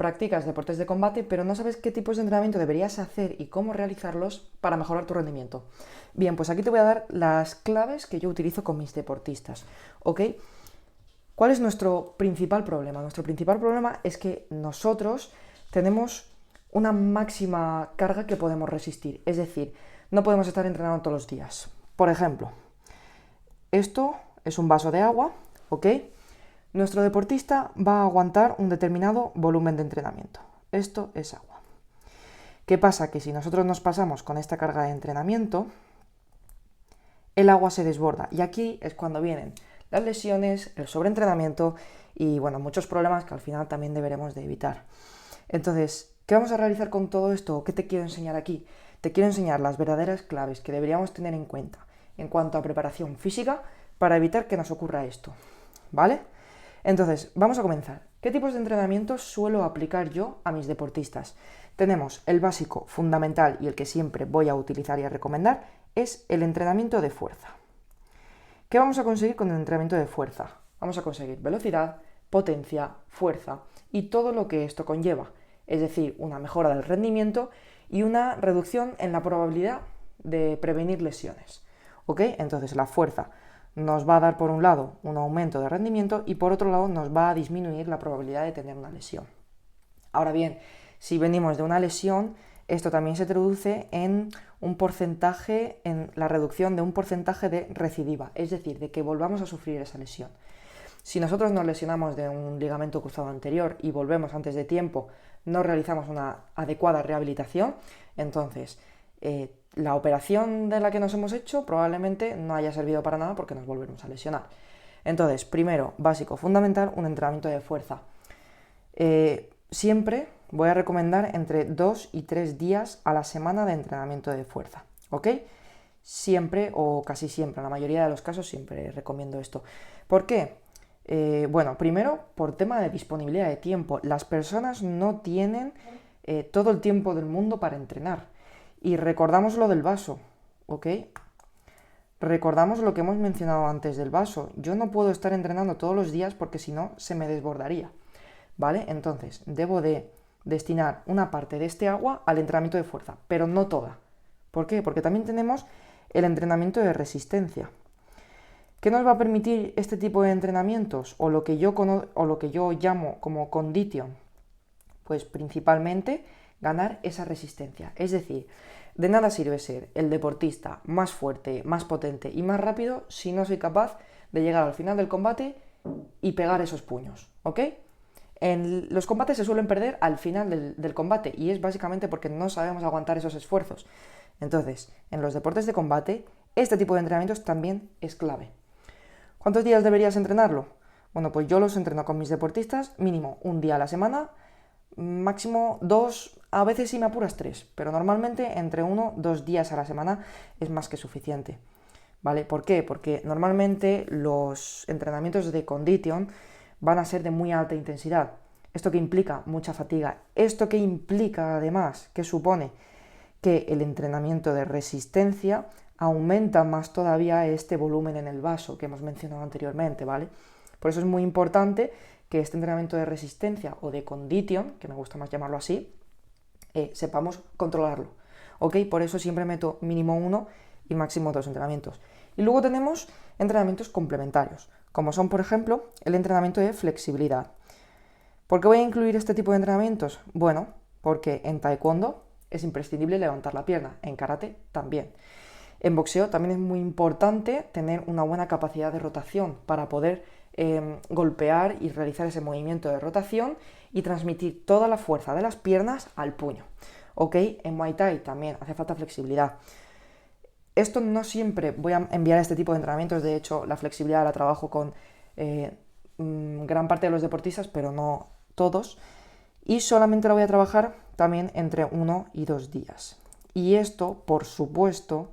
practicas deportes de combate, pero no sabes qué tipos de entrenamiento deberías hacer y cómo realizarlos para mejorar tu rendimiento. Bien, pues aquí te voy a dar las claves que yo utilizo con mis deportistas, ¿ok? ¿Cuál es nuestro principal problema? Nuestro principal problema es que nosotros tenemos una máxima carga que podemos resistir, es decir, no podemos estar entrenando todos los días. Por ejemplo, esto es un vaso de agua, ¿ok? Nuestro deportista va a aguantar un determinado volumen de entrenamiento. Esto es agua. ¿Qué pasa? Que si nosotros nos pasamos con esta carga de entrenamiento, el agua se desborda. Y aquí es cuando vienen las lesiones, el sobreentrenamiento y, bueno, muchos problemas que al final también deberemos de evitar. Entonces, ¿qué vamos a realizar con todo esto? ¿Qué te quiero enseñar aquí? Te quiero enseñar las verdaderas claves que deberíamos tener en cuenta en cuanto a preparación física para evitar que nos ocurra esto, ¿vale? Entonces, vamos a comenzar. ¿Qué tipos de entrenamientos suelo aplicar yo a mis deportistas? Tenemos el básico, fundamental y el que siempre voy a utilizar y a recomendar, es el entrenamiento de fuerza. ¿Qué vamos a conseguir con el entrenamiento de fuerza? Vamos a conseguir velocidad, potencia, fuerza y todo lo que esto conlleva, es decir, una mejora del rendimiento y una reducción en la probabilidad de prevenir lesiones. ¿Ok? Entonces la fuerza nos va a dar por un lado un aumento de rendimiento y por otro lado nos va a disminuir la probabilidad de tener una lesión. Ahora bien, si venimos de una lesión, esto también se traduce en un porcentaje, en la reducción de un porcentaje de recidiva, es decir, de que volvamos a sufrir esa lesión. Si nosotros nos lesionamos de un ligamento cruzado anterior y volvemos antes de tiempo, no realizamos una adecuada rehabilitación, entonces la operación de la que nos hemos hecho probablemente no haya servido para nada porque nos volvemos a lesionar. Entonces, primero, básico, fundamental, un entrenamiento de fuerza. Siempre voy a recomendar entre 2 y 3 días a la semana de entrenamiento de fuerza, ¿ok? Siempre o casi siempre, en la mayoría de los casos siempre recomiendo esto. ¿Por qué? Bueno, primero por tema de disponibilidad de tiempo. Las personas no tienen todo el tiempo del mundo para entrenar. Y recordamos lo del vaso, ¿ok? Recordamos lo que hemos mencionado antes del vaso. Yo no puedo estar entrenando todos los días porque si no se me desbordaría, ¿vale? Entonces debo de destinar una parte de este agua al entrenamiento de fuerza, pero no toda. ¿Por qué? Porque también tenemos el entrenamiento de resistencia. ¿Qué nos va a permitir este tipo de entrenamientos? O lo que yo llamo como condition. Pues principalmente ganar esa resistencia. Es decir, de nada sirve ser el deportista más fuerte, más potente y más rápido si no soy capaz de llegar al final del combate y pegar esos puños, ¿ok? Los combates se suelen perder al final del combate y es básicamente porque no sabemos aguantar esos esfuerzos. Entonces, en los deportes de combate, este tipo de entrenamientos también es clave. ¿Cuántos días deberías entrenarlo? Bueno, pues yo los entreno con mis deportistas mínimo un día a la semana, máximo 2, a veces si me apuras 3, pero normalmente entre 1 y 2 días a la semana es más que suficiente, ¿vale? ¿Por qué? Porque normalmente los entrenamientos de condition van a ser de muy alta intensidad. ¿Esto que implica? Mucha fatiga. ¿Esto que implica además? ¿Qué supone? Que el entrenamiento de resistencia aumenta más todavía este volumen en el vaso que hemos mencionado anteriormente, ¿vale? Por eso es muy importante que este entrenamiento de resistencia o de condition, que me gusta más llamarlo así, sepamos controlarlo, ¿ok? Por eso siempre meto mínimo 1 y máximo 2 entrenamientos. Y luego tenemos entrenamientos complementarios, como son, por ejemplo, el entrenamiento de flexibilidad. ¿Por qué voy a incluir este tipo de entrenamientos? Bueno, porque en taekwondo es imprescindible levantar la pierna, en karate también. En boxeo también es muy importante tener una buena capacidad de rotación para poder golpear y realizar ese movimiento de rotación y transmitir toda la fuerza de las piernas al puño. ¿Ok? En Muay Thai también hace falta flexibilidad. Esto no siempre voy a enviar este tipo de entrenamientos, de hecho la flexibilidad la trabajo con gran parte de los deportistas, pero no todos, y solamente la voy a trabajar también entre 1 y 2 días. Y esto, por supuesto,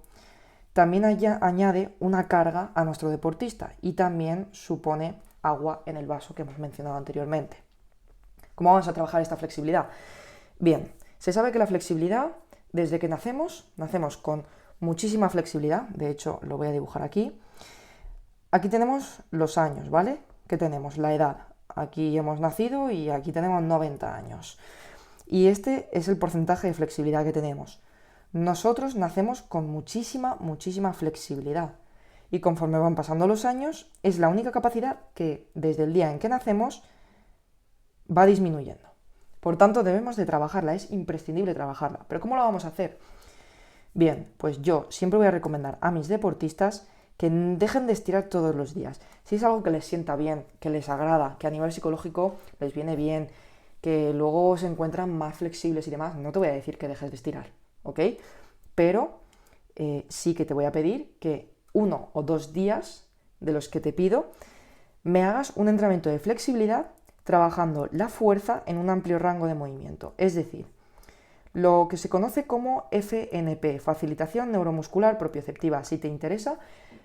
también añade una carga a nuestro deportista y también supone agua en el vaso que hemos mencionado anteriormente. ¿Cómo vamos a trabajar esta flexibilidad? Bien, se sabe que la flexibilidad, desde que nacemos con muchísima flexibilidad, de hecho lo voy a dibujar aquí. Aquí tenemos los años, ¿vale? ¿Qué tenemos? La edad. aquí hemos nacido y aquí tenemos 90 años. Y este es el porcentaje de flexibilidad que tenemos. Nosotros nacemos con muchísima, muchísima flexibilidad. Y conforme van pasando los años, es la única capacidad que desde el día en que nacemos va disminuyendo. Por tanto, debemos de trabajarla, es imprescindible trabajarla. ¿Pero cómo lo vamos a hacer? Bien, pues yo siempre voy a recomendar a mis deportistas que dejen de estirar todos los días. Si es algo que les sienta bien, que les agrada, que a nivel psicológico les viene bien, que luego se encuentran más flexibles y demás, no te voy a decir que dejes de estirar, ¿ok? Pero sí que te voy a pedir que 1 o 2 días de los que te pido me hagas un entrenamiento de flexibilidad trabajando la fuerza en un amplio rango de movimiento. Es decir, lo que se conoce como FNP, Facilitación Neuromuscular Propioceptiva. Si te interesa,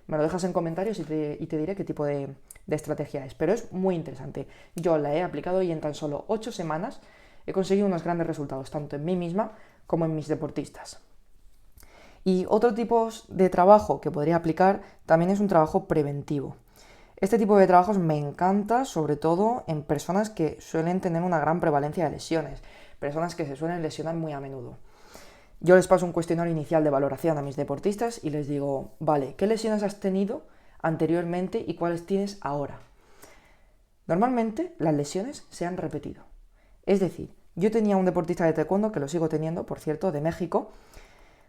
me lo dejas en comentarios y te diré qué tipo de estrategia es. Pero es muy interesante. Yo la he aplicado y en tan solo 8 semanas he conseguido unos grandes resultados, tanto en mí misma como en mis deportistas. Y otro tipo de trabajo que podría aplicar también es un trabajo preventivo. Este tipo de trabajos me encanta, sobre todo en personas que suelen tener una gran prevalencia de lesiones, personas que se suelen lesionar muy a menudo. Yo les paso un cuestionario inicial de valoración a mis deportistas y les digo, vale, ¿qué lesiones has tenido anteriormente y cuáles tienes ahora? Normalmente las lesiones se han repetido. Es decir, yo tenía un deportista de taekwondo, que lo sigo teniendo, por cierto, de México,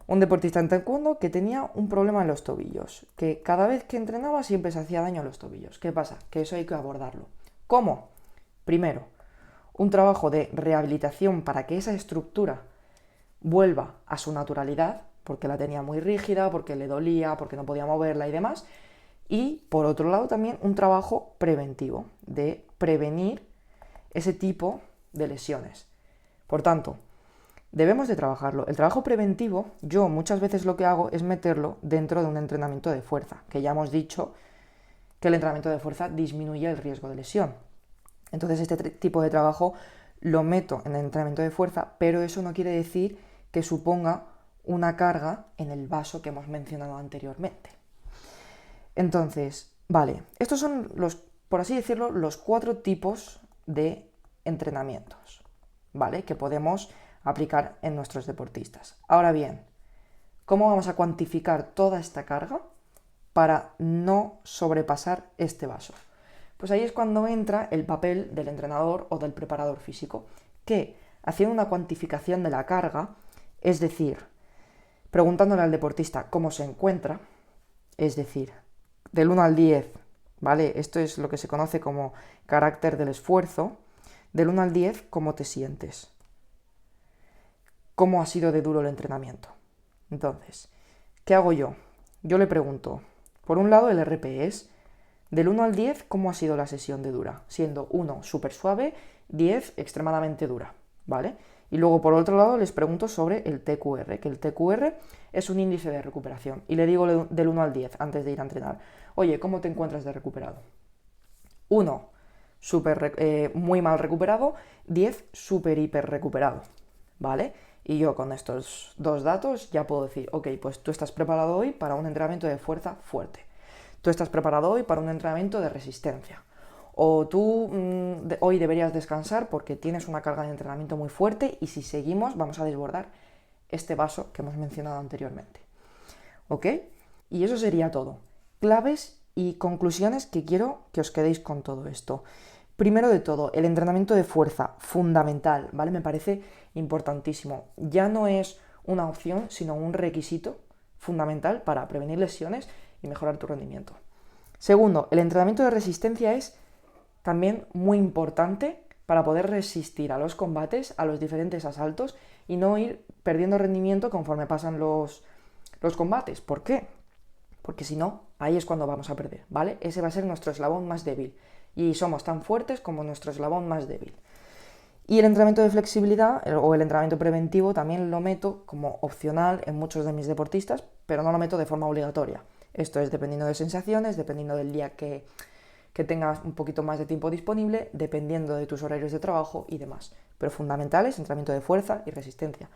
un deportista en taekwondo que tenía un problema en los tobillos, que cada vez que entrenaba siempre se hacía daño a los tobillos. ¿Qué pasa? Que eso hay que abordarlo. ¿Cómo? Primero, un trabajo de rehabilitación para que esa estructura vuelva a su naturalidad, porque la tenía muy rígida, porque le dolía, porque no podía moverla y demás. Y por otro lado también un trabajo preventivo, de prevenir ese tipo de lesiones. Por tanto, debemos de trabajarlo. El trabajo preventivo, yo muchas veces lo que hago es meterlo dentro de un entrenamiento de fuerza, que ya hemos dicho que el entrenamiento de fuerza disminuye el riesgo de lesión. Entonces este tipo de trabajo lo meto en el entrenamiento de fuerza, pero eso no quiere decir que suponga una carga en el vaso que hemos mencionado anteriormente. Entonces, vale, estos son por así decirlo, los 4 tipos de entrenamientos, ¿vale? Que podemos aplicar en nuestros deportistas. Ahora bien, ¿cómo vamos a cuantificar toda esta carga para no sobrepasar este vaso? Pues ahí es cuando entra el papel del entrenador o del preparador físico, que haciendo una cuantificación de la carga, es decir, preguntándole al deportista cómo se encuentra, es decir, del 1 al 10, ¿vale? Esto es lo que se conoce como carácter del esfuerzo, del 1 al 10, ¿cómo te sientes? ¿Cómo ha sido de duro el entrenamiento? Entonces, ¿qué hago yo? Yo le pregunto, por un lado el RP es, del 1 al 10, ¿cómo ha sido la sesión de dura? Siendo 1 súper suave, 10 extremadamente dura, ¿vale? Y luego por otro lado les pregunto sobre el TQR, que el TQR es un índice de recuperación. Y le digo del 1 al 10 antes de ir a entrenar. Oye, ¿cómo te encuentras de recuperado? 1, muy mal recuperado, 10, súper hiper recuperado, ¿vale? Y yo con estos 2 datos ya puedo decir, ok, pues tú estás preparado hoy para un entrenamiento de fuerza fuerte. Tú estás preparado hoy para un entrenamiento de resistencia. O tú hoy deberías descansar porque tienes una carga de entrenamiento muy fuerte y si seguimos vamos a desbordar este vaso que hemos mencionado anteriormente. ¿Ok? Y eso sería todo. Claves y conclusiones que quiero que os quedéis con todo esto. Primero de todo, el entrenamiento de fuerza, fundamental, ¿vale? Me parece importantísimo. Ya no es una opción, sino un requisito fundamental para prevenir lesiones y mejorar tu rendimiento. Segundo, el entrenamiento de resistencia es también muy importante para poder resistir a los combates, a los diferentes asaltos y no ir perdiendo rendimiento conforme pasan los combates. ¿Por qué? Porque si no, ahí es cuando vamos a perder, ¿vale? Ese va a ser nuestro eslabón más débil y somos tan fuertes como nuestro eslabón más débil. Y el entrenamiento de flexibilidad o el entrenamiento preventivo también lo meto como opcional en muchos de mis deportistas, pero no lo meto de forma obligatoria. Esto es dependiendo de sensaciones, dependiendo del día que tengas un poquito más de tiempo disponible, dependiendo de tus horarios de trabajo y demás. Pero fundamentales, entrenamiento de fuerza y resistencia.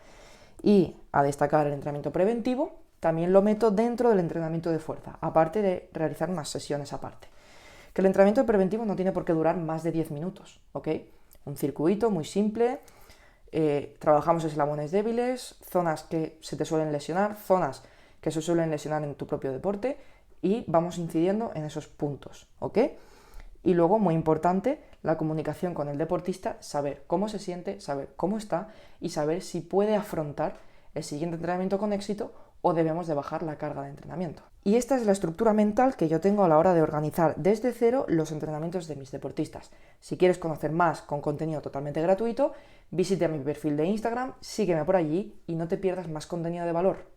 Y a destacar el entrenamiento preventivo, también lo meto dentro del entrenamiento de fuerza, aparte de realizar unas sesiones aparte. Que el entrenamiento preventivo no tiene por qué durar más de 10 minutos, ¿ok? Un circuito muy simple, trabajamos eslabones débiles, zonas que se te suelen lesionar, zonas que se suelen lesionar en tu propio deporte y vamos incidiendo en esos puntos, ¿ok? Y luego, muy importante, la comunicación con el deportista, saber cómo se siente, saber cómo está y saber si puede afrontar el siguiente entrenamiento con éxito o debemos de bajar la carga de entrenamiento. Y esta es la estructura mental que yo tengo a la hora de organizar desde cero los entrenamientos de mis deportistas. Si quieres conocer más con contenido totalmente gratuito, visita mi perfil de Instagram, sígueme por allí y no te pierdas más contenido de valor.